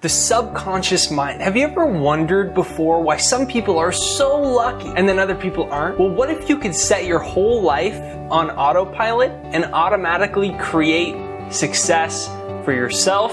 The subconscious mind. Have you ever wondered before why some people are so lucky and then other people aren't? Well, what if you could set your whole life on autopilot and automatically create success for yourself?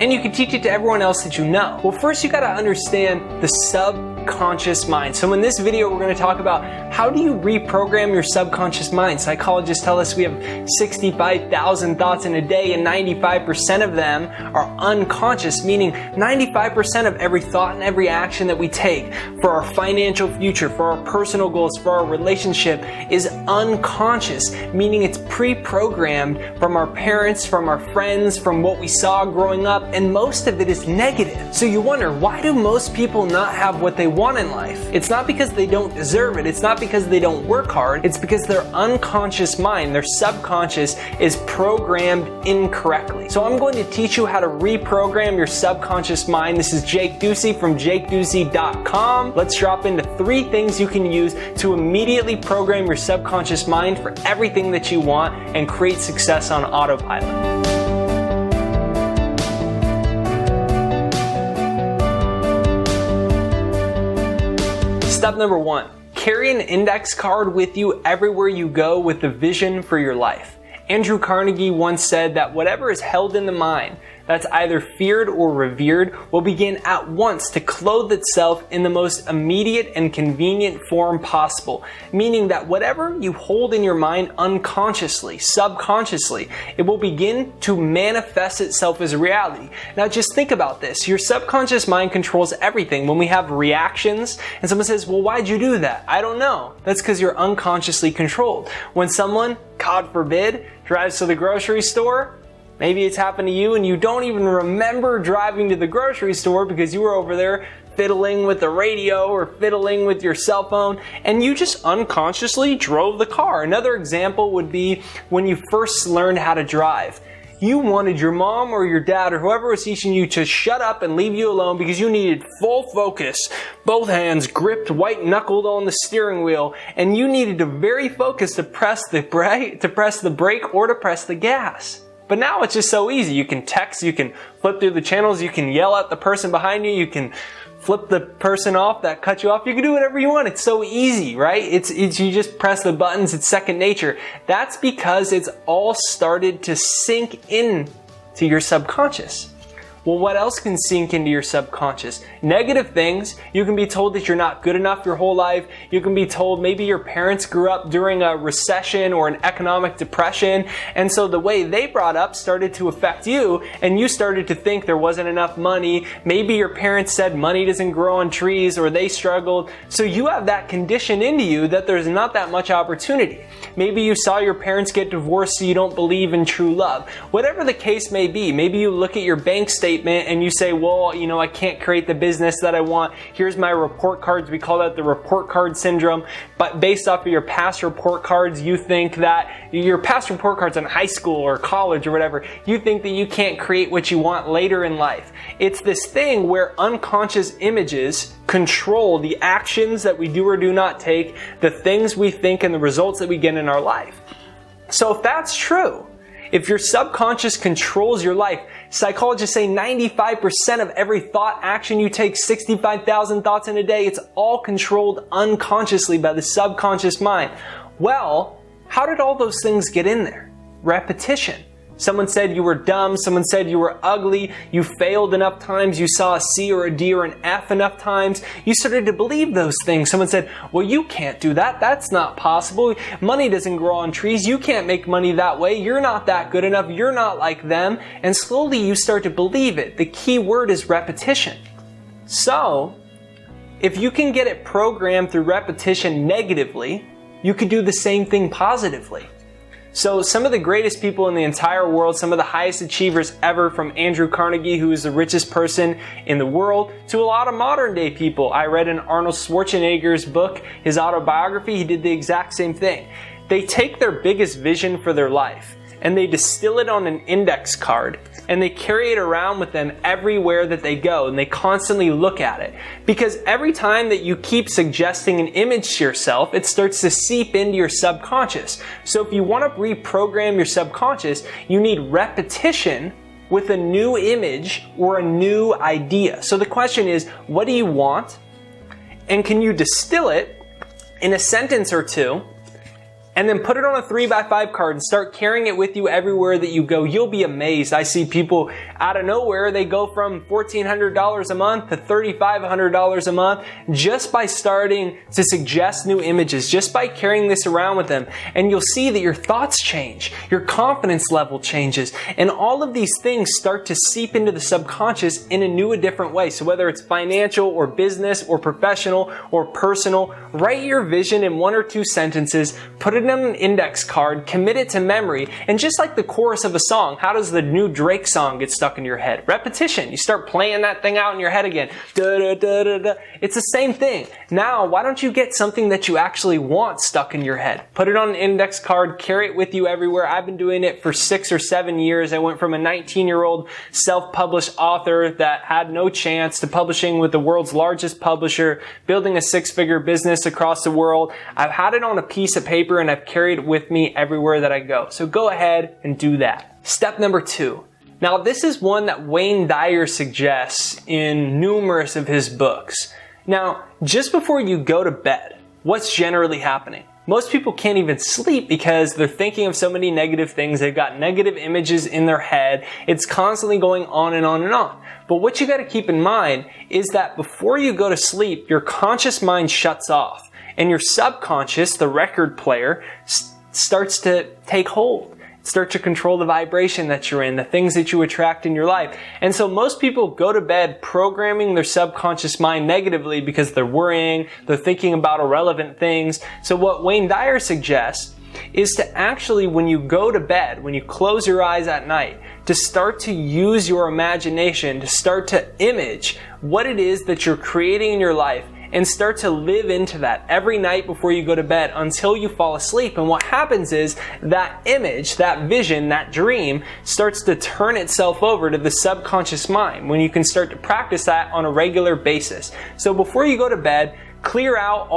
And you can teach it to everyone else that you know. Well, first you gotta understand the subconscious mind. So in this video, we're gonna talk about how do you reprogram your subconscious mind. Psychologists tell us we have 65,000 thoughts in a day and 95% of them are unconscious, meaning 95% of every thought and every action that we take for our financial future, for our personal goals, for our relationship is unconscious, meaning it's pre-programmed from our parents, from our friends, from what we saw growing up, and most of it is negative. So you wonder, why do most people not have what they want in life? It's not because they don't deserve it. It's not because they don't work hard. It's because their unconscious mind, their subconscious, is programmed incorrectly. So I'm going to teach you how to reprogram your subconscious mind. This is Jake Ducey from JakeDucey.com. Let's drop into 3 things you can use to immediately program your subconscious mind for everything that you want and create success on autopilot. Step number 1, carry an index card with you everywhere you go with the vision for your life. Andrew Carnegie once said that whatever is held in the mind that's either feared or revered will begin at once to clothe itself in the most immediate and convenient form possible. Meaning that whatever you hold in your mind unconsciously, subconsciously, it will begin to manifest itself as reality. Now just think about this. Your subconscious mind controls everything. When we have reactions and someone says, well, why'd you do that? I don't know. That's because you're unconsciously controlled. When someone, God forbid, drives to the grocery store, maybe it's happened to you and you don't even remember driving to the grocery store because you were over there fiddling with the radio or fiddling with your cell phone and you just unconsciously drove the car. Another example would be when you first learned how to drive. You wanted your mom or your dad or whoever was teaching you to shut up and leave you alone because you needed full focus, both hands gripped white-knuckled on the steering wheel, and you needed to very focus to press the brake or to press the gas. But now it's just so easy. You can text, you can flip through the channels, you can yell at the person behind you, you can flip the person off that cut you off. You can do whatever you want. It's so easy, right? It's you just press the buttons. It's second nature. That's because it's all started to sink in to your subconscious. Well, what else can sink into your subconscious? Negative things. You can be told that you're not good enough your whole life. You can be told maybe your parents grew up during a recession or an economic depression, and so the way they brought up started to affect you, and you started to think there wasn't enough money. Maybe your parents said money doesn't grow on trees, or they struggled. So you have that condition into you that there's not that much opportunity. Maybe you saw your parents get divorced, so you don't believe in true love. Whatever the case may be, maybe you look at your bank statement and you say, well, you know, I can't create the business that I want. Here's my report cards. We call that the report card syndrome. But based off of your past report cards, you think that your past report cards in high school or college or whatever, you think that you can't create what you want later in life. It's this thing where unconscious images control the actions that we do or do not take, the things we think, and the results that we get in our life. So if that's true, if your subconscious controls your life, psychologists say 95% of every thought, action you take, 65,000 thoughts in a day, it's all controlled unconsciously by the subconscious mind. Well, how did all those things get in there? Repetition. Someone said you were dumb, someone said you were ugly, you failed enough times, you saw a C or a D or an F enough times, you started to believe those things. Someone said, well, you can't do that, that's not possible, money doesn't grow on trees, you can't make money that way, you're not that good enough, you're not like them, and slowly you start to believe it. The key word is repetition. So, if you can get it programmed through repetition negatively, you could do the same thing positively. So some of the greatest people in the entire world, some of the highest achievers ever, from Andrew Carnegie, who is the richest person in the world, to a lot of modern day people. I read in Arnold Schwarzenegger's book, his autobiography, he did the exact same thing. They take their biggest vision for their life and they distill it on an index card and they carry it around with them everywhere that they go, and they constantly look at it. Because every time that you keep suggesting an image to yourself, it starts to seep into your subconscious. So if you want to reprogram your subconscious, you need repetition with a new image or a new idea. So the question is, what do you want? And can you distill it in a sentence or two, and then put it on a 3x5 card and start carrying it with you everywhere that you go? You'll be amazed. I see people out of nowhere, they go from $1,400 a month to $3,500 a month just by starting to suggest new images, just by carrying this around with them. And you'll see that your thoughts change, your confidence level changes, and all of these things start to seep into the subconscious in a new, a different way. So whether it's financial or business or professional or personal, write your vision in 1 or 2 sentences, put it on an index card, commit it to memory, and just like the chorus of a song, how does the new Drake song get stuck in your head? Repetition. You start playing that thing out in your head again. Da, da, da, da, da. It's the same thing. Now, why don't you get something that you actually want stuck in your head? Put it on an index card, carry it with you everywhere. I've been doing it for 6 or 7 years. I went from a 19-year-old self-published author that had no chance to publishing with the world's largest publisher, building a 6-figure business across the world. I've had it on a piece of paper and I've carried it with me everywhere that I go. So go ahead and do that. Step number 2. Now, this is one that Wayne Dyer suggests in numerous of his books. Now, just before you go to bed, what's generally happening? Most people can't even sleep because they're thinking of so many negative things. They've got negative images in their head. It's constantly going on and on and on. But what you got to keep in mind is that before you go to sleep, your conscious mind shuts off and your subconscious, the record player, starts to take hold. Start to control the vibration that you're in, the things that you attract in your life. And so most people go to bed programming their subconscious mind negatively because they're worrying, they're thinking about irrelevant things. So what Wayne Dyer suggests is to actually, when you go to bed, when you close your eyes at night, to start to use your imagination, to start to image what it is that you're creating in your life, and start to live into that every night before you go to bed until you fall asleep. And what happens is that image, that vision, that dream starts to turn itself over to the subconscious mind when you can start to practice that on a regular basis. So before you go to bed, clear out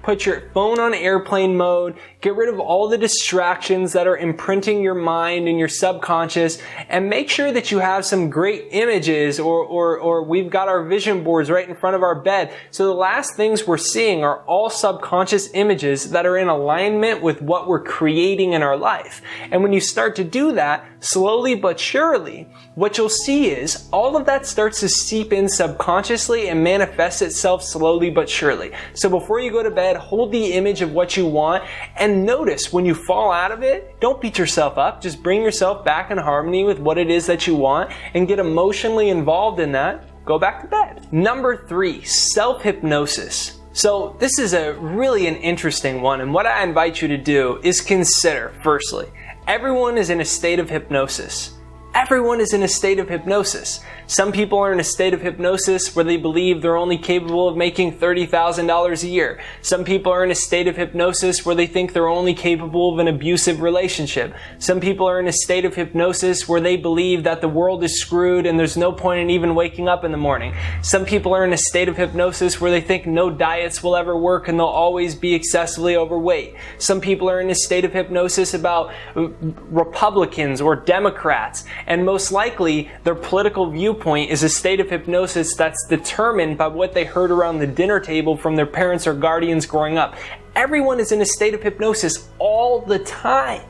put your phone on airplane mode, get rid of all the distractions that are imprinting your mind and your subconscious, and make sure that you have some great images or we've got our vision boards right in front of our bed. So the last things we're seeing are all subconscious images that are in alignment with what we're creating in our life. And when you start to do that, slowly but surely, what you'll see is all of that starts to seep in subconsciously and manifest itself slowly but surely. So before you go to bed, hold the image of what you want and notice when you fall out of it, don't beat yourself up. Just bring yourself back in harmony with what it is that you want and get emotionally involved in that. Go back to bed. Number 3, self-hypnosis. So this is really an interesting one, and what I invite you to do is consider, firstly, everyone is in a state of hypnosis. Everyone is in a state of hypnosis. Some people are in a state of hypnosis where they believe they're only capable of making $30,000 a year. Some people are in a state of hypnosis where they think they're only capable of an abusive relationship. Some people are in a state of hypnosis where they believe that the world is screwed and there's no point in even waking up in the morning. Some people are in a state of hypnosis where they think no diets will ever work and they'll always be excessively overweight. Some people are in a state of hypnosis about Republicans or Democrats. And most likely, their political viewpoint is a state of hypnosis that's determined by what they heard around the dinner table from their parents or guardians growing up. Everyone is in a state of hypnosis all the time.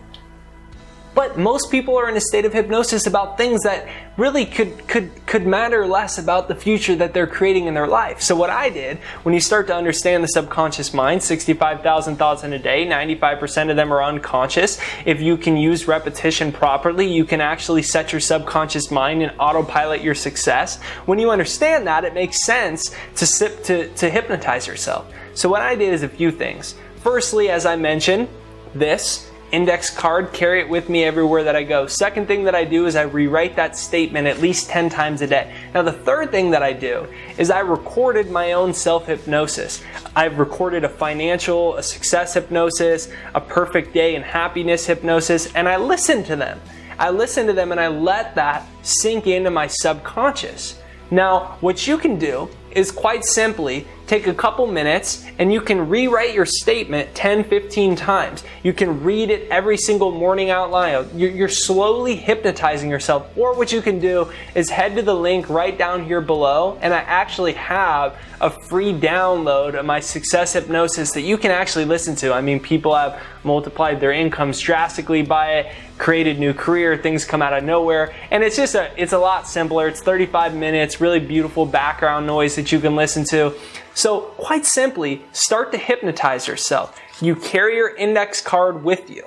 But most people are in a state of hypnosis about things that really could matter less about the future that they're creating in their life. So what I did, when you start to understand the subconscious mind, 65,000 thoughts in a day, 95% of them are unconscious. If you can use repetition properly, you can actually set your subconscious mind and autopilot your success. When you understand that, it makes sense to hypnotize yourself. So what I did is a few things. Firstly, as I mentioned, this index card, carry it with me everywhere that I go. Second thing that I do is I rewrite that statement at least 10 times a day. Now the third thing that I do is I recorded my own self-hypnosis. I've recorded a success hypnosis, a perfect day and happiness hypnosis, and I listen to them. And I let that sink into my subconscious. Now, what you can do is quite simply take a couple minutes and you can rewrite your statement 10-15 times. You can read it every single morning out loud. You're slowly hypnotizing yourself. Or what you can do is head to the link right down here below, and I actually have a free download of my success hypnosis that you can actually listen to. I mean, people have multiplied their incomes drastically by it, created new career, things come out of nowhere, and it's a lot simpler. It's 35 minutes, really beautiful background noise that you can listen to. So quite simply, start to hypnotize yourself. You carry your index card with you.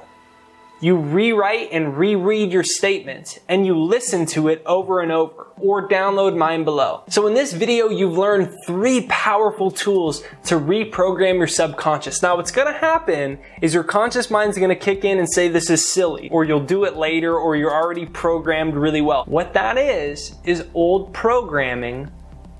You rewrite and reread your statements, and you listen to it over and over, or download mine below. So in this video, you've learned 3 powerful tools to reprogram your subconscious. Now what's gonna happen is your conscious mind's gonna kick in and say this is silly, or you'll do it later, or you're already programmed really well. What that is old programming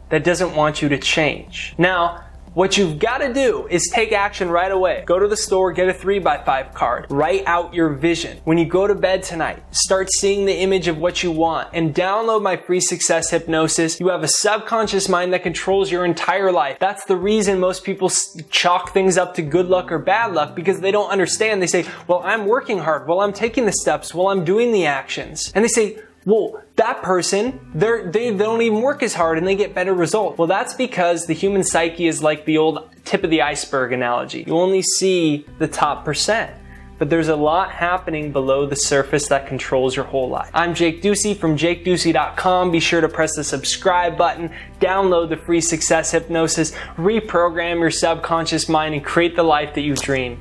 that doesn't want you to change. Now, what you've got to do is take action right away. Go to the store, get a 3x5 card. Write out your vision. When you go to bed tonight, start seeing the image of what you want and download my free success hypnosis. You have a subconscious mind that controls your entire life. That's the reason most people chalk things up to good luck or bad luck, because they don't understand. They say, well, I'm working hard. Well, I'm taking the steps. Well, I'm doing the actions. And they say, well, that person, they don't even work as hard and they get better results. Well, that's because the human psyche is like the old tip of the iceberg analogy. You only see the top %, but there's a lot happening below the surface that controls your whole life. I'm Jake Ducey from JakeDucey.com. Be sure to press the subscribe button, download the free success hypnosis, reprogram your subconscious mind, and create the life that you dream.